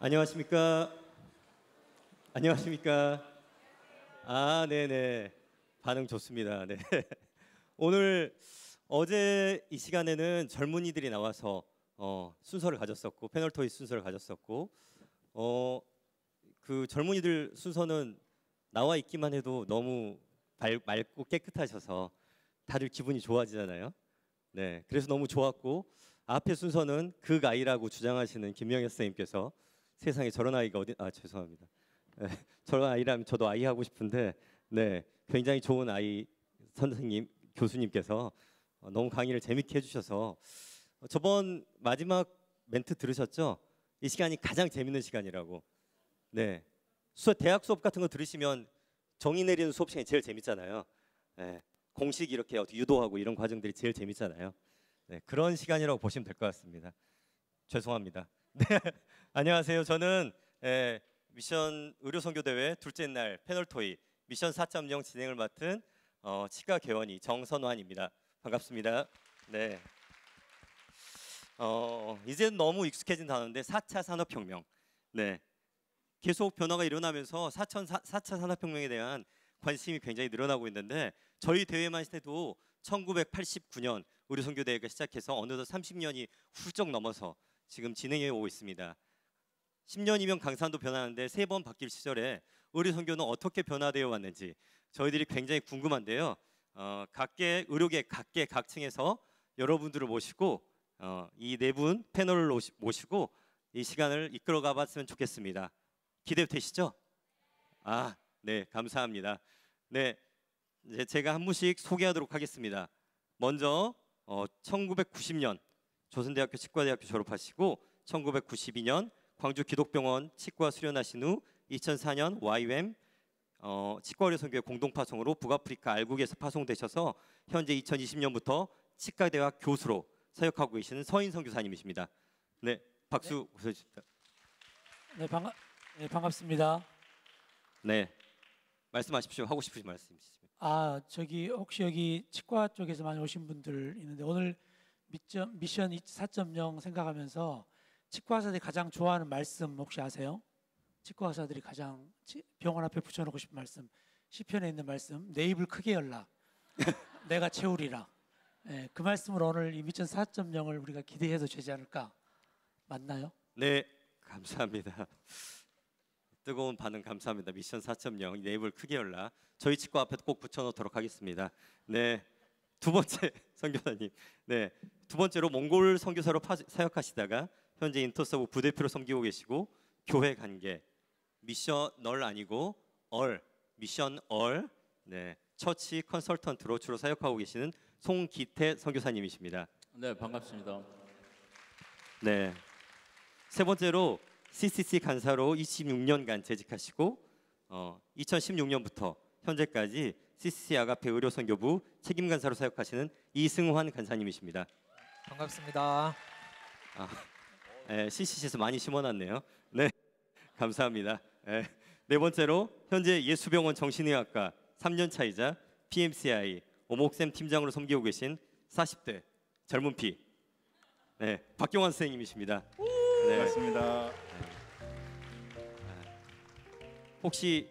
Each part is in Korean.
안녕하십니까? 안녕하십니까? 아, 네네. 반응 좋습니다. 네. 오늘 어제 이 시간에는 젊은이들이 나와서 순서를 가졌었고 패널 토의 순서를 가졌었고 그 젊은이들 순서는 나와 있기만 해도 너무 맑고 깨끗하셔서 다들 기분이 좋아지잖아요. 네, 그래서 너무 좋았고 앞에 순서는 극아이라고 주장하시는 김명현 선생님께서 세상에 저런 아이가 어디 죄송합니다. 네, 저런 아이라면 저도 아이 하고 싶은데 네, 굉장히 좋은 아이 선생님 교수님께서 너무 강의를 재밌게 해주셔서 저번 마지막 멘트 들으셨죠? 이 시간이 가장 재밌는 시간이라고. 네, 대학 수업 같은 거 들으시면 정의 내리는 수업 시간이 제일 재밌잖아요. 네, 공식 이렇게 어떻게 유도하고 이런 과정들이 제일 재밌잖아요. 네, 그런 시간이라고 보시면 될 것 같습니다. 죄송합니다. 네, 안녕하세요. 저는 미션 의료선교대회 둘째 날 패널 토의 미션 4.0 진행을 맡은 치과 개원이 정선환입니다. 반갑습니다. 네. 이제 너무 익숙해진 단어인데 4차 산업혁명. 네. 계속 변화가 일어나면서 4차 산업혁명에 대한 관심이 굉장히 늘어나고 있는데 저희 대회만 해도 1989년 의료선교대회가 시작해서 어느덧 30년이 훌쩍 넘어서 지금 진행해 오고 있습니다. 10년이면 강산도 변하는데 3번 바뀔 시절에 의료선교는 어떻게 변화되어 왔는지 저희들이 굉장히 궁금한데요. 각계 의료계 각층에서 여러분들을 모시고 이 네 분 패널을 모시고 이 시간을 이끌어가 봤으면 좋겠습니다. 기대되시죠? 아, 네, 감사합니다. 네, 이제 제가 한 분씩 소개하도록 하겠습니다. 먼저 1990년 조선대학교 치과대학교 졸업하시고 1992년 광주 기독병원 치과 수련하신 후 2004년 YWAM 치과의료선교회 공동파송으로 북아프리카 알국에서 파송되셔서 현재 2020년부터 치과대학 교수로 사역하고 계시는 서인성 교사님이십니다. 네, 박수 보내주십시오. 네, 반갑습니다. 네, 말씀하십시오. 하고 싶으신 말씀 있으시면. 저기 혹시 여기 치과 쪽에서 많이 오신 분들 있는데 오늘 미션 4.0 생각하면서 치과 의사들이 가장 좋아하는 말씀 혹시 아세요? 치과 의사들이 가장 병원 앞에 붙여놓고 싶은 말씀, 시편에 있는 말씀, 내 입을 크게 열라, 내가 채우리라. 네, 그 말씀으로 오늘 이 미션 4.0을 우리가 기대해도 되지 않을까? 맞나요? 네, 감사합니다. 뜨거운 반응 감사합니다. 미션 4.0 내 입을 크게 열라. 저희 치과 앞에 꼭 붙여놓도록 하겠습니다. 네, 두 번째 선교사님. 네, 두 번째로 몽골 선교사로 사역하시다가 현재 인터서브 부대표로 섬기고 계시고 교회 관계 미션널 아니고 미션 네, 처치 컨설턴트로 주로 사역하고 계시는 송기태 선교사님이십니다. 네, 반갑습니다. 네, 세 번째로 CCC 간사로 26년간 재직하시고 2016년부터 현재까지 CCC 아가페 의료선교부 책임간사로 사역하시는 이승환 간사님이십니다. 반갑습니다. 네, CCC에서 많이 심어놨네요. 네, 감사합니다. 네 번째로 현재 예수병원 정신의학과 3년차이자 PMCI 오목샘 팀장으로 섬기고 계신 40대 젊은 피 네, 박경환 선생님이십니다. 네. 반갑습니다. 혹시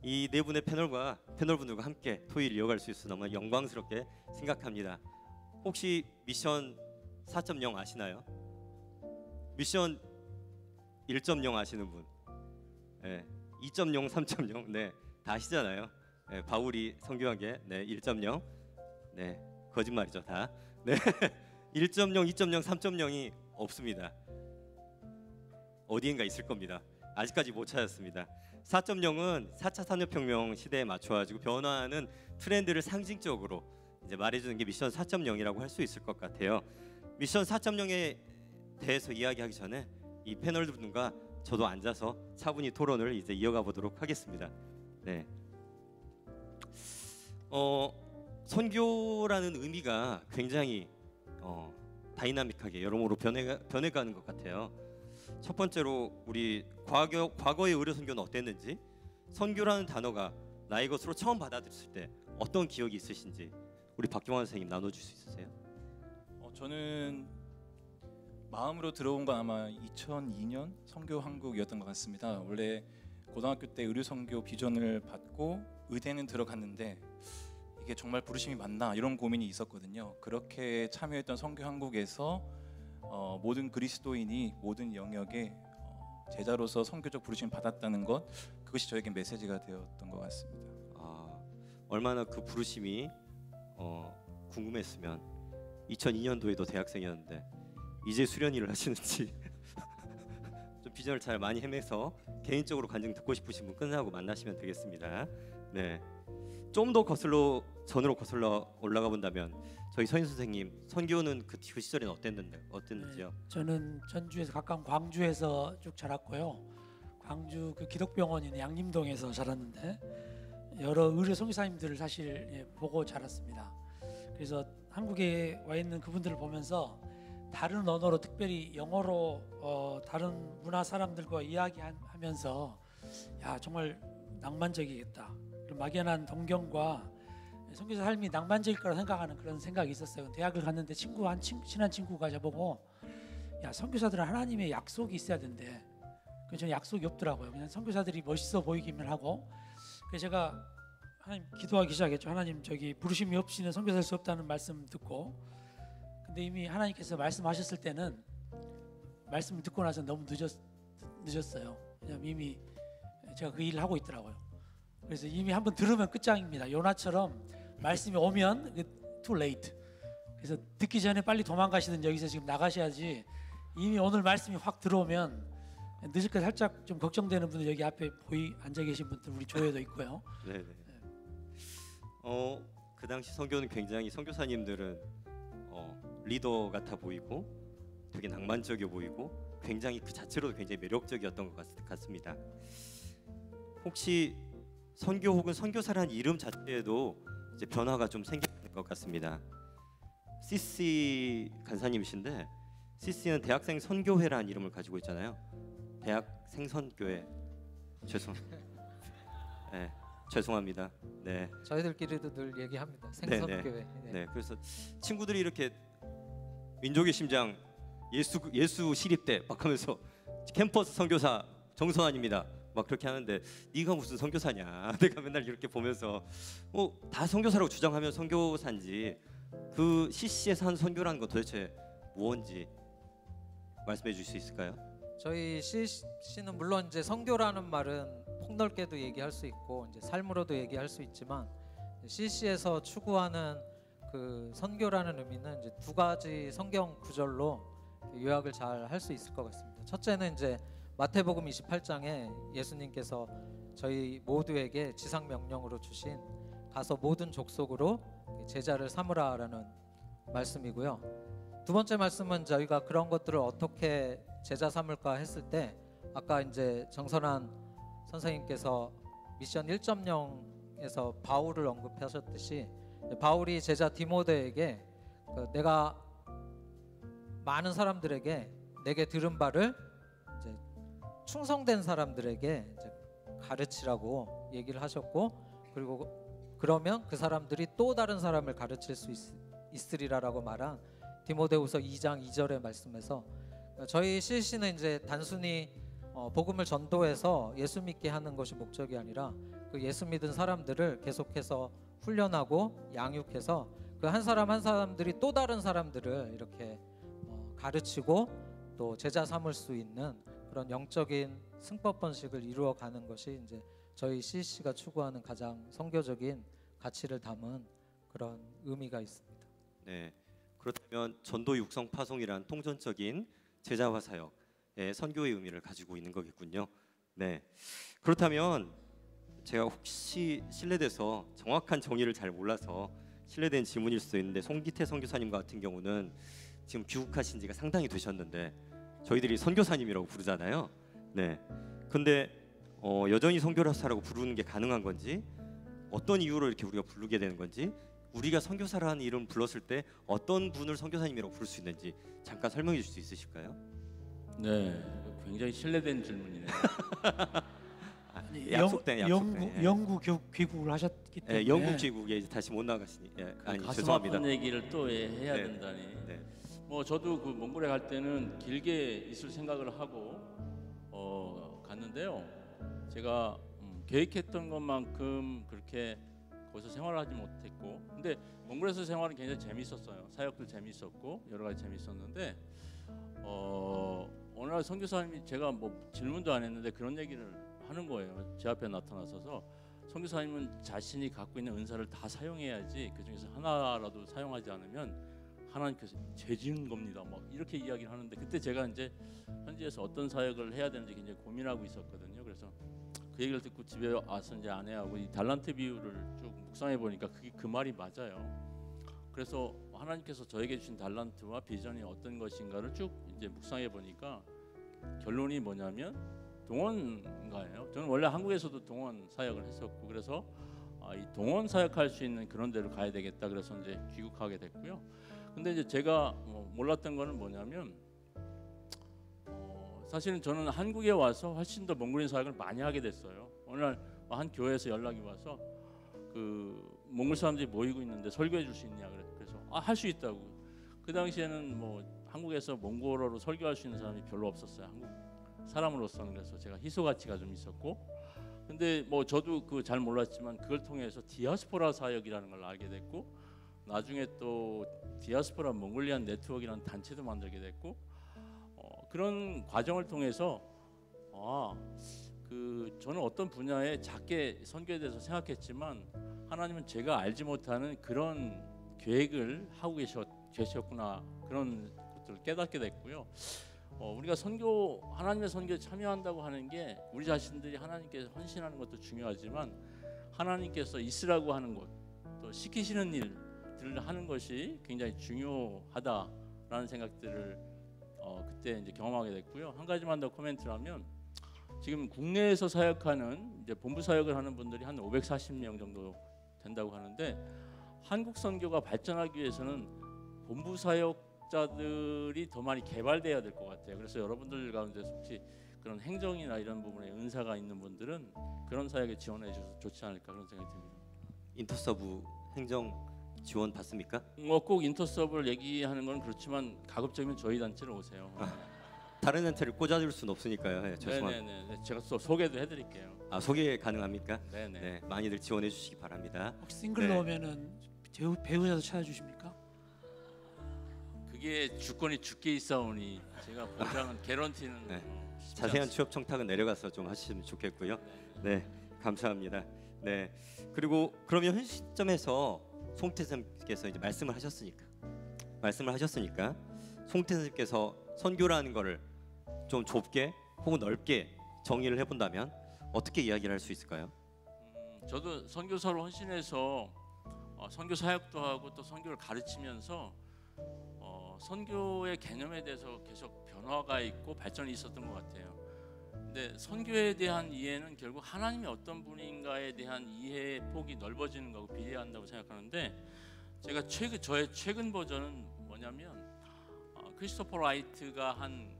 이 네 분의 패널분들과 함께 토의를 이어갈 수 있어서 너무 영광스럽게 생각합니다. 혹시 미션 4.0 아시나요? 미션 1.0 아시는 분? 네, 2.0, 3.0 네, 다 아시잖아요. 네, 바울이 선교한 게 네, 1.0 네, 거짓말이죠 다. 네, 1.0, 2.0, 3.0이 없습니다. 어디인가 있을 겁니다. 아직까지 못 찾았습니다. 4.0은 4차 산업혁명 시대에 맞춰가지고 변화하는 트렌드를 상징적으로 이제 말해주는 게 미션 4.0이라고 할 수 있을 것 같아요. 미션 4.0에 대해서 이야기하기 전에 이 패널분과 저도 앉아서 차분히 토론을 이제 이어가 보도록 하겠습니다. 네. 선교라는 의미가 굉장히 다이나믹하게 여러모로 변해가는 것 같아요. 첫 번째로 우리 과거의 의료 선교는 어땠는지, 선교라는 단어가 나의 것으로 처음 받아들였을 때 어떤 기억이 있으신지 우리 박경환 선생님 나눠줄 수 있으세요? 저는 마음으로 들어온 건 아마 2002년 선교 한국이었던 것 같습니다. 원래 고등학교 때 의류 선교 비전을 받고 의대는 들어갔는데 이게 정말 부르심이 맞나 이런 고민이 있었거든요. 그렇게 참여했던 선교 한국에서 모든 그리스도인이 모든 영역에 제자로서 선교적 부르심 받았다는 것, 그것이 저에게 메시지가 되었던 것 같습니다. 얼마나 그 부르심이 궁금했으면 2002년도에도 대학생이었는데 이제 수련회를 하시는지 좀 비전을 잘 많이 헤매서 개인적으로 간증 듣고 싶으신 분 끝나고 만나시면 되겠습니다. 네, 좀 더 전으로 거슬러 올라가 본다면 저희 서인 선생님 선교는 그 시절에는 어땠는지요? 네, 저는 전주에서 가까운 광주에서 쭉 자랐고요. 광주 그 기독병원인 양림동에서 자랐는데 여러 의료 선교사님들을 사실 보고 자랐습니다. 그래서 한국에 와 있는 그분들을 보면서 다른 언어로, 특별히 영어로 다른 문화 사람들과 이야기하면서 야, 정말 낭만적이겠다. 그런 막연한 동경과 선교사 삶이 낭만적일 거라 생각하는 그런 생각이 있었어요. 대학을 갔는데 친한 친구가 저보고 야, 선교사들은 하나님의 약속이 있어야 된대. 그래서 저는 약속이 없더라고요. 그냥 선교사들이 멋있어 보이기만 하고. 그래서 제가 하나님 기도하기 시작했죠. 하나님, 저기 부르심이 없이는 선교사할 수 없다는 말씀 듣고. 근데 이미 하나님께서 말씀하셨을 때는 말씀을 듣고 나서 너무 늦었어요. 왜냐면 이미 제가 그 일을 하고 있더라고요. 그래서 이미 한번 들으면 끝장입니다. 요나처럼 말씀이 오면 too late. 그래서 듣기 전에 빨리 도망가시든 여기서 지금 나가셔야지, 이미 오늘 말씀이 확 들어오면 늦을 거 살짝 좀 걱정되는 분들 여기 앞에 앉아 계신 분들 우리 조회도 있고요. 네. 그 당시 선교는 굉장히 선교사님들은 리더 같아 보이고 되게 낭만적이어 보이고 굉장히 그 자체로도 굉장히 매력적이었던 것 같습니다. 혹시 선교 혹은 선교사라는 이름 자체에도 이제 변화가 좀 생긴 것 같습니다. CC 간사님이신데 CC는 대학생 선교회라는 이름을 가지고 있잖아요. 대학생 선교회. 죄송합니다. 네. 저희들끼리도 늘 얘기합니다. 생선교회. 네. 그래서 친구들이 이렇게 민족의 심장 예수 시립대 막 하면서 캠퍼스 선교사 정선환입니다. 막 그렇게 하는데 네가 무슨 선교사냐? 내가 맨날 이렇게 보면서 다 선교사라고 주장하면 선교사인지 그 CC에서 한 선교라는 건 도대체 무엇인지 말씀해 주실 수 있을까요? 저희 CC는 물론 이제 선교라는 말은 폭넓게도 얘기할 수 있고 이제 삶으로도 얘기할 수 있지만 CC에서 추구하는 그 선교라는 의미는 이제 두 가지 성경 구절로 요약을 잘 할 수 있을 것 같습니다. 첫째는 이제 마태복음 28장에 예수님께서 저희 모두에게 지상 명령으로 주신 가서 모든 족속으로 제자를 삼으라라는 말씀이고요. 두 번째 말씀은 저희가 그런 것들을 어떻게 제자 삼을까 했을 때 아까 이제 정선한 선생님께서 미션 1.0에서 바울을 언급하셨듯이 바울이 제자 디모데에게 내가 많은 사람들에게 내게 들은 바를 이제 충성된 사람들에게 이제 가르치라고 얘기를 하셨고, 그리고 그러면 그 사람들이 또 다른 사람을 가르칠 수 있으리라라고 말한 디모데후서 2장 2절의 말씀에서 저희 CC는 이제 단순히 복음을 전도해서 예수 믿게 하는 것이 목적이 아니라 그 예수 믿은 사람들을 계속해서 훈련하고 양육해서 그 한 사람 한 사람들이 또 다른 사람들을 이렇게 가르치고 또 제자 삼을 수 있는 그런 영적인 승법 번식을 이루어가는 것이 이제 저희 CC가 추구하는 가장 선교적인 가치를 담은 그런 의미가 있습니다. 네, 그렇다면 전도 육성 파송이란 통전적인 제자화 사역의 선교의 의미를 가지고 있는 거겠군요. 네, 그렇다면 제가 혹시 실례돼서 정확한 정의를 잘 몰라서 실례된 질문일 수도 있는데 송기태 선교사님 같은 경우는 지금 귀국하신 지가 상당히 되셨는데 저희들이 선교사님이라고 부르잖아요. 네, 근데 여전히 선교사라고 부르는 게 가능한 건지, 어떤 이유로 이렇게 우리가 부르게 되는 건지, 우리가 선교사라는 이름 불렀을 때 어떤 분을 선교사님이라고 부를 수 있는지 잠깐 설명해 주실 수 있으실까요? 네, 굉장히 신뢰된 질문이네요. 약속된. 영구 귀국을 하셨기 때문에. 영국 귀국에 이제 다시 못 나가시니. 가슴 죄송합니다. 아픈 얘기를 또 해야 네. 된다니. 네. 뭐 저도 그 몽골에 갈 때는 길게 있을 생각을 하고 갔는데요. 제가 계획했던 것만큼 그렇게 거기서 생활하지 못했고, 근데 몽골에서 생활은 굉장히 재밌었어요. 사역도 재밌었고 여러 가지 재밌었는데 어느 날 선교사님이 제가 뭐 질문도 안 했는데 그런 얘기를 하는 거예요. 제 앞에 나타나서서 선교사님은 자신이 갖고 있는 은사를 다 사용해야지 그 중에서 하나라도 사용하지 않으면 하나님께서 죄 지은 겁니다. 막 이렇게 이야기를 하는데, 그때 제가 이제 현지에서 어떤 사역을 해야 되는지 굉장히 고민하고 있었거든요. 그래서 그 얘기를 듣고 집에 와서 이제 아내하고 이 달란트 비유를 쭉 묵상해 보니까 그게 그 말이 맞아요. 그래서 하나님께서 저에게 주신 달란트와 비전이 어떤 것인가를 쭉 이제 묵상해 보니까 결론이 뭐냐면 동원가예요. 저는 원래 한국에서도 동원 사역을 했었고, 그래서 이 동원 사역할 수 있는 그런 데로 가야 되겠다. 그래서 이제 귀국하게 됐고요. 근데 이제 제가 몰랐던 거는 뭐냐면 사실은 저는 한국에 와서 훨씬 더 몽골인 사역을 많이 하게 됐어요. 어느 날 한 교회에서 연락이 와서 그 몽골 사람들이 모이고 있는데 설교해 줄 수 있냐 그래서 할 수 있다고. 그 당시에는 뭐 한국에서 몽골어로 설교할 수 있는 사람이 별로 없었어요. 한국 사람으로서는. 그래서 제가 희소 가치가 좀 있었고, 근데 뭐 저도 그 잘 몰랐지만 그걸 통해서 디아스포라 사역이라는 걸 알게 됐고, 나중에 또 디아스포라 몽골리안 네트워크라는 단체도 만들게 됐고, 그런 과정을 통해서 저는 어떤 분야에 작게 선교에 대해서 생각했지만 하나님은 제가 알지 못하는 그런 계획을 하고 계셨구나, 그런 것들을 깨닫게 됐고요. 우리가 하나님의 선교에 참여한다고 하는 게 우리 자신들이 하나님께 헌신하는 것도 중요하지만 하나님께서 있으라고 하는 것, 또 시키시는 일들을 하는 것이 굉장히 중요하다라는 생각들을 그때 이제 경험하게 됐고요. 한 가지만 더 코멘트를 하면, 지금 국내에서 사역하는 이제 본부 사역을 하는 분들이 한 540명 정도 된다고 하는데, 한국 선교가 발전하기 위해서는 본부 사역자들이 더 많이 개발돼야 될 것 같아요. 그래서 여러분들 가운데 혹시 그런 행정이나 이런 부분에 은사가 있는 분들은 그런 사역에 지원해 주셔서 좋지 않을까, 그런 생각이 듭니다. 인터서브 행정 지원 받습니까? 꼭 인터서브를 얘기하는 건 그렇지만 가급적이면 저희 단체로 오세요. 다른 단체를 꽂아줄 수는 없으니까요. 네, 죄송합니다. 네네네. 제가 또 소개도 해드릴게요. 소개 가능합니까? 네네. 네, 많이들 지원해 주시기 바랍니다. 혹시 싱글로 오면은 배우자도 찾아주십니까? 그게 주권이 주께 있사오니 제가 보장은 개런티는 네. 쉽지 자세한 않습니다. 취업 청탁은 내려가서 좀 하시면 좋겠고요. 네, 감사합니다. 네, 그리고 그러면 현 시점에서 송태 선생님께서 이제 말씀을 하셨으니까 송태 선생님께서 선교라는 거를 좀 좁게 혹은 넓게 정의를 해본다면 어떻게 이야기를 할 수 있을까요? 저도 선교사로 헌신해서 선교 사역도 하고 또 선교를 가르치면서 선교의 개념에 대해서 계속 변화가 있고 발전이 있었던 것 같아요. 근데 선교에 대한 이해는 결국 하나님이 어떤 분인가에 대한 이해의 폭이 넓어지는 거하고 비례한다고 생각하는데, 제가 저의 최근 버전은 뭐냐면 크리스토퍼 라이트가 한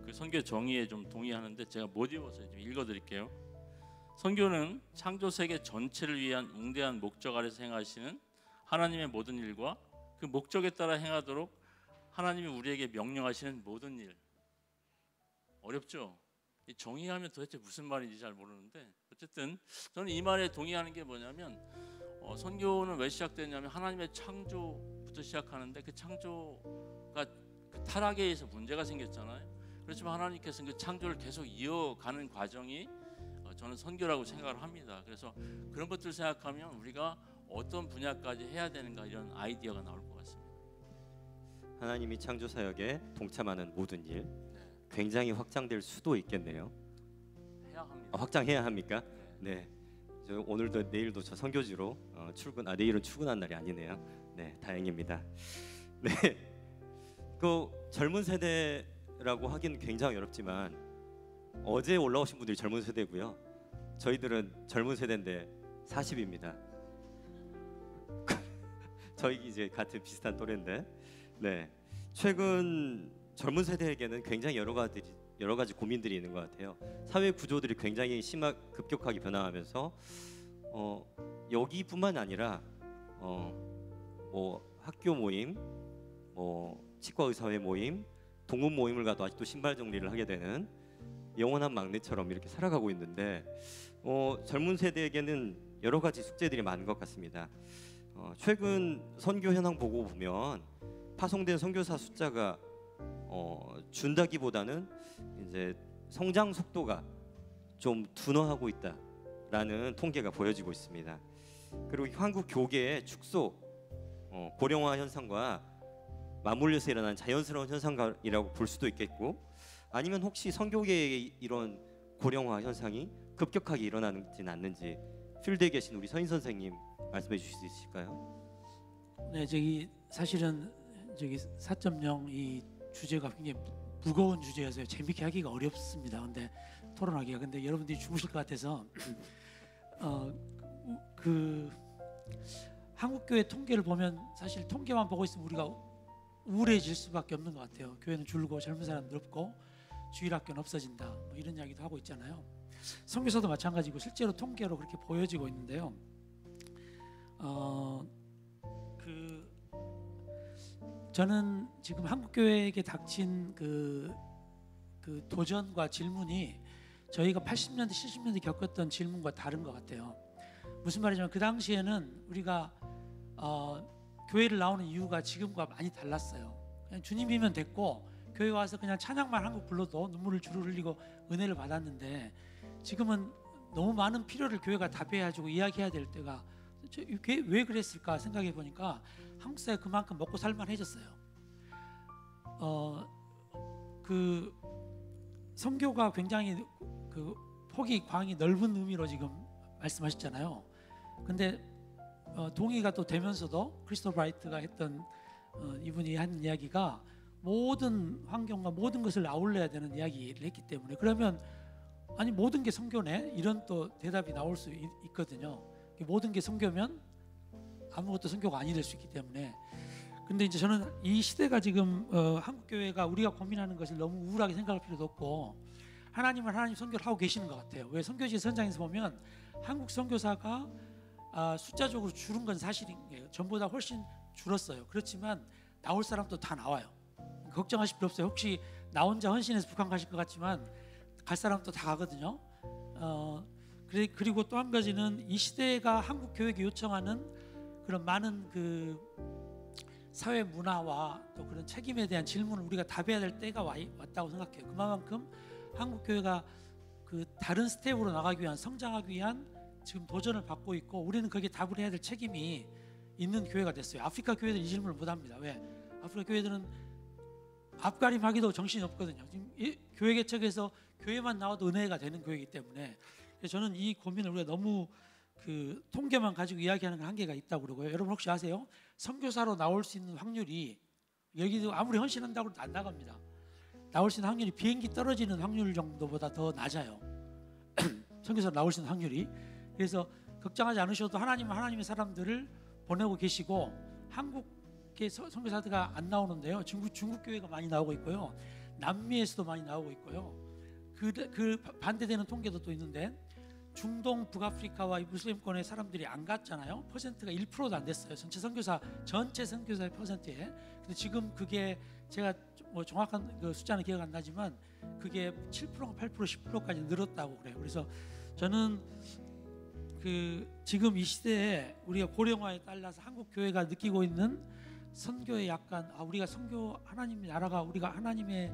그 선교 정의에 좀 동의하는데 제가 못 읽어서 좀 읽어드릴게요. 선교는 창조 세계 전체를 위한 웅대한 목적 아래서 행하시는 하나님의 모든 일과 그 목적에 따라 행하도록 하나님이 우리에게 명령하시는 모든 일. 어렵죠? 이 정의하면 도대체 무슨 말인지 잘 모르는데, 어쨌든 저는 이 말에 동의하는 게 뭐냐면 선교는 왜 시작됐냐면 하나님의 창조부터 시작하는데, 그 창조가 그 타락에 의해서 문제가 생겼잖아요. 그렇지만 하나님께서는 그 창조를 계속 이어가는 과정이 저는 선교라고 생각을 합니다. 그래서 그런 것들을 생각하면 우리가 어떤 분야까지 해야 되는가, 이런 아이디어가 나올 것 같습니다. 하나님이 창조 사역에 동참하는 모든 일, 굉장히 확장될 수도 있겠네요. 해야 합니다. 확장해야 합니까? 네. 저 오늘도 내일도 저 선교지로 내일은 출근한 날이 아니네요. 네, 다행입니다. 네. 그 젊은 세대라고 하기는 굉장히 어렵지만 어제 올라오신 분들이 젊은 세대고요. 저희들은 젊은 세대인데 40입니다. 저희 이제 같은 비슷한 또래인데, 네. 최근 젊은 세대에게는 굉장히 여러 가지 고민들이 있는 것 같아요. 사회 구조들이 굉장히 급격하게 변화하면서 여기뿐만 아니라 뭐 학교 모임, 뭐 치과 의사회 모임, 동문 모임을 가도 아직도 신발 정리를 하게 되는 영원한 막내처럼 이렇게 살아가고 있는데 젊은 세대에게는 여러 가지 숙제들이 많은 것 같습니다. 최근 선교 현황 보고 보면 파송된 선교사 숫자가 준다기보다는 이제 성장 속도가 좀 둔화하고 있다라는 통계가 보여지고 있습니다. 그리고 한국 교계의 축소, 고령화 현상과 맞물려서 일어난 자연스러운 현상이라고 볼 수도 있겠고, 아니면 혹시 선교계의 이런 고령화 현상이 급격하게 일어나지는 않는지 필드에 계신 우리 서인 선생님 말씀해 주실 수 있을까요? 네, 저기 사실은 저기 4.0 이 주제가 굉장히 무거운 주제여서 재밌게 하기가 어렵습니다. 근데 토론하기가 근데 여러분들이 주무실 것 같아서 그 한국 교회 통계를 보면 사실 통계만 보고 있으면 우리가 우울해질 수밖에 없는 것 같아요. 교회는 줄고 젊은 사람 늘고 주일학교는 없어진다. 뭐 이런 이야기도 하고 있잖아요. 선교사도 마찬가지고 실제로 통계로 그렇게 보여지고 있는데요. 저는 지금 한국 교회에게 닥친 그 도전과 질문이 저희가 80년대, 70년대 겪었던 질문과 다른 것 같아요. 무슨 말이냐면 그 당시에는 우리가 교회를 나오는 이유가 지금과 많이 달랐어요. 그냥 주님이면 됐고 교회 와서 그냥 찬양만 한 곡 불러도 눈물을 주르 흘리고 은혜를 받았는데 지금은 너무 많은 필요를 교회가 답해가지고 이야기해야 될 때가 왜 그랬을까 생각해 보니까 한국 사회 그만큼 먹고 살만해졌어요. 그 선교가 굉장히 그 폭이 광이 넓은 의미로 지금 말씀하셨잖아요. 근데 동의가 또 되면서도 크리스토퍼 라이트가 했던 이분이 한 이야기가 모든 환경과 모든 것을 아울러야 되는 이야기를 했기 때문에 그러면 아니 모든 게 선교네 이런 또 대답이 나올 수 있거든요. 모든 게 선교면 아무것도 선교가 아니 될 수 있기 때문에. 근데 이제 저는 이 시대가 지금 한국 교회가 우리가 고민하는 것을 너무 우울하게 생각할 필요도 없고 하나님은 하나님 선교를 하고 계시는 것 같아요. 왜 선교지 선장에서 보면 한국 선교사가 숫자적으로 줄은 건 사실이에요. 전보다 훨씬 줄었어요. 그렇지만 나올 사람도 다 나와요. 걱정하실 필요 없어요. 혹시 나 혼자 헌신해서 북한 가실 것 같지만 갈 사람도 다 가거든요. 그리고 또 한 가지는 이 시대가 한국 교회가 요청하는 그런 많은 그 사회 문화와 또 그런 책임에 대한 질문을 우리가 답해야 될 때가 왔다고 생각해요. 그만큼 한국 교회가 그 다른 스텝으로 나가기 위한 성장하기 위한 지금 도전을 받고 있고 우리는 거기에 답을 해야 될 책임이 있는 교회가 됐어요. 아프리카 교회들은 이 질문을 못합니다. 왜? 아프리카 교회들은 앞가림하기도 정신이 없거든요. 지금 이 교회 개척에서 교회만 나와도 은혜가 되는 교회이기 때문에 저는 이 고민을 우리가 너무 그 통계만 가지고 이야기하는 건 한계가 있다고 그러고요. 여러분 혹시 아세요? 선교사로 나올 수 있는 확률이 여기도 아무리 헌신한다고 해도 안 나갑니다. 나올 수 있는 확률이 비행기 떨어지는 확률 정도보다 더 낮아요. 선교사로 나올 수 있는 확률이. 그래서 걱정하지 않으셔도 하나님은 하나님의 사람들을 보내고 계시고 한국의 선교사들가 안 나오는데요. 중국 교회가 많이 나오고 있고요. 남미에서도 많이 나오고 있고요. 그 반대되는 통계도 또 있는데 중동 북아프리카와 무슬림권의 사람들이 안 갔잖아요. 퍼센트가 1%도 안 됐어요. 전체 선교사의 퍼센트에. 근데 지금 그게 제가 뭐 정확한 그 숫자는 기억 안 나지만 그게 7%가 8% 10%까지 늘었다고 그래요. 그래서 저는 그 지금 이 시대에 우리가 고령화에 따라서 한국 교회가 느끼고 있는 선교의 약간 우리가 선교 하나님의 나라가 우리가 하나님의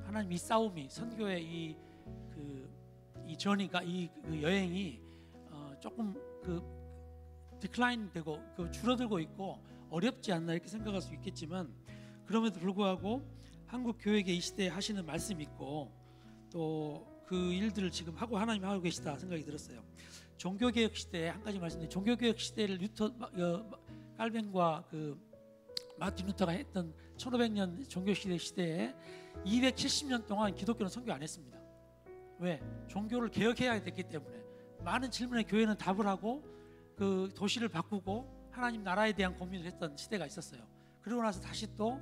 하나님 이 싸움이 선교의 이 저니가 그 여행이 조금 디클라인 되고 줄어들고 있고 어렵지 않나 이렇게 생각할 수 있겠지만 그럼에도 불구하고 한국 교회에 이 시대에 하시는 말씀이 있고 또 그 일들을 지금 하나님 하고 계시다 생각이 들었어요. 종교개혁 시대에 한 가지 말씀드리면 종교개혁 시대를 깔벤과 마틴 루터가 했던 1500년 종교시대 시대에 270년 동안 기독교는 선교 안 했습니다. 왜? 종교를 개혁해야 됐기 때문에 많은 질문에 교회는 답을 하고 그 도시를 바꾸고 하나님 나라에 대한 고민을 했던 시대가 있었어요. 그러고 나서 다시 또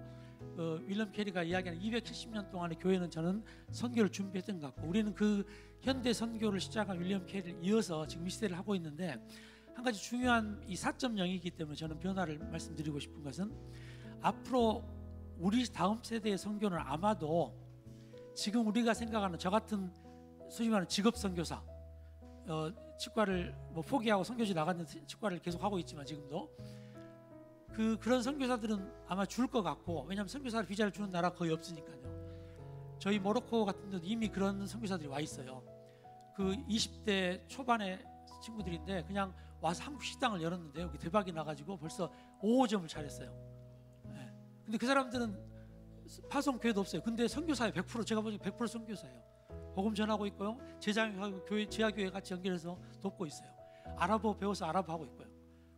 윌럼 캐리가 이야기하는 270년 동안의 교회는 저는 선교를 준비했던 것 같고 우리는 그 현대 선교를 시작한 윌럼 캐리를 이어서 지금 이 시대를 하고 있는데 한 가지 중요한 이 4.0이기 때문에 저는 변화를 말씀드리고 싶은 것은 앞으로 우리 다음 세대의 선교는 아마도 지금 우리가 생각하는 저 같은 소위 말하는 직업 선교사, 치과를 뭐 포기하고 선교지 나가는 치과를 계속 하고 있지만 지금도 그런 선교사들은 아마 줄 것 같고, 왜냐하면 선교사를 비자를 주는 나라 거의 없으니까요. 저희 모로코 같은 데도 이미 그런 선교사들이 와 있어요. 그 20대 초반의 친구들인데 그냥 와서 한국 식당을 열었는데 여기 대박이 나가지고 벌써 5호점을 차렸어요. 네. 근데 그 사람들은 파송 교회도 없어요. 근데 선교사예요. 100% 제가 보기엔 100% 선교사예요. 복음 전하고 있고요. 제자하고 교회, 지하교회 같이 연결해서 돕고 있어요. 아랍어 배워서 아랍어 하고 있고요.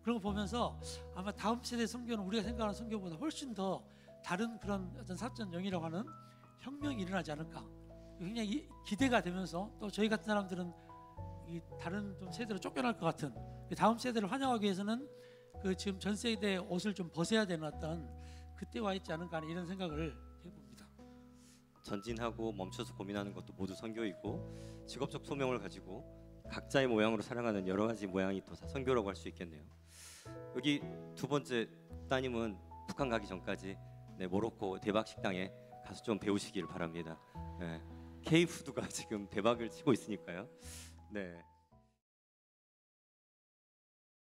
그런 거 보면서 아마 다음 세대 선교는 우리가 생각하는 선교보다 훨씬 더 다른 그런 어떤 4.0이라고 하는 혁명이 일어나지 않을까. 굉장히 기대가 되면서 또 저희 같은 사람들은 이 다른 좀 세대로 쫓겨날 것 같은 다음 세대를 환영하기 위해서는 그 지금 전 세대 옷을 좀 벗어야 되는 어떤 그때 와 있지 않은가 하는 이런 생각을 해봅니다. 전진하고 멈춰서 고민하는 것도 모두 선교이고, 직업적 소명을 가지고 각자의 모양으로 살아가는 여러 가지 모양이 또 선교라고 할 수 있겠네요. 여기 두 번째 따님은 북한 가기 전까지 모로코 대박 식당에 가서 좀 배우시기를 바랍니다. K푸드가 지금 대박을 치고 있으니까요. 네.